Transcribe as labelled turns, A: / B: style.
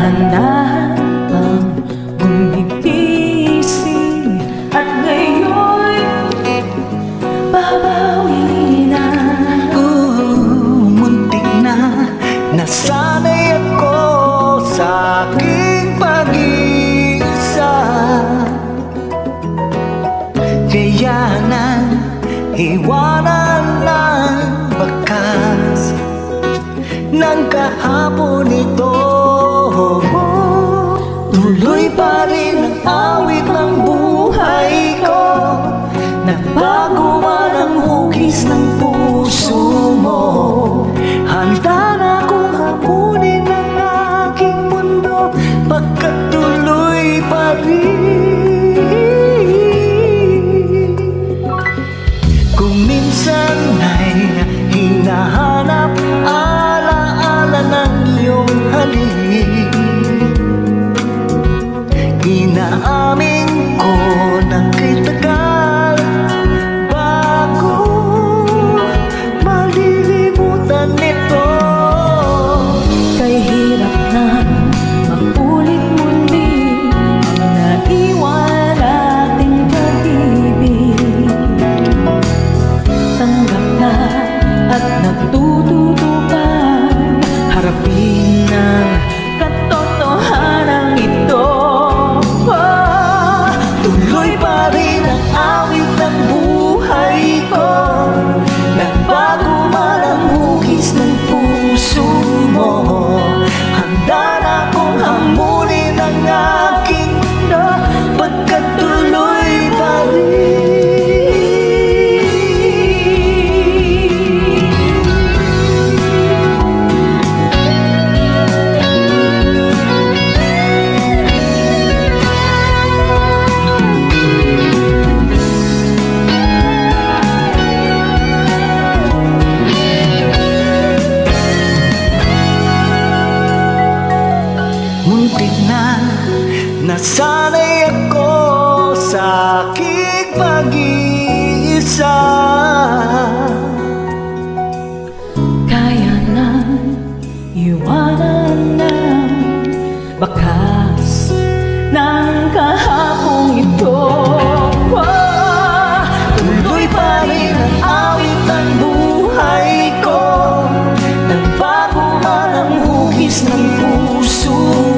A: dahan-dahan pang gumigising at ngayon babawi na.
B: Muntik na nasanay ako sa aking pag-iisa, kaya na iwanan ng bakas ng kahapon ito. Tuloy pa rin ang awit ng buhay ko, nagbago man ang hugis ng puso mo. Handa na akong hapunin ang aking mundo, pagkat tuloy pa rin. Kung minsan ay hinahanap alaala ng iyong halik, inaamin ko na kay tagal bago malilimutan ito.
A: Kay hirap na mapulit muli ang naiwan ating pag-ibig. Tanggap na at natututo pa harapin ang katotohanan ito.
B: Tuloy pa rin ang awit ng buhay ko, nagbago man ang hugis ng puso mo. Handa na akong hamunin ang aking mundo, pagkat tuloy pa rin. Muntik na nasanay ako sa aking pag-iisa,
A: Kaya na iwanan ng bakas ng kahapong ito.
B: tuloy pa rin ang awit ng buhay ko, nagbago man ang hugis ng puso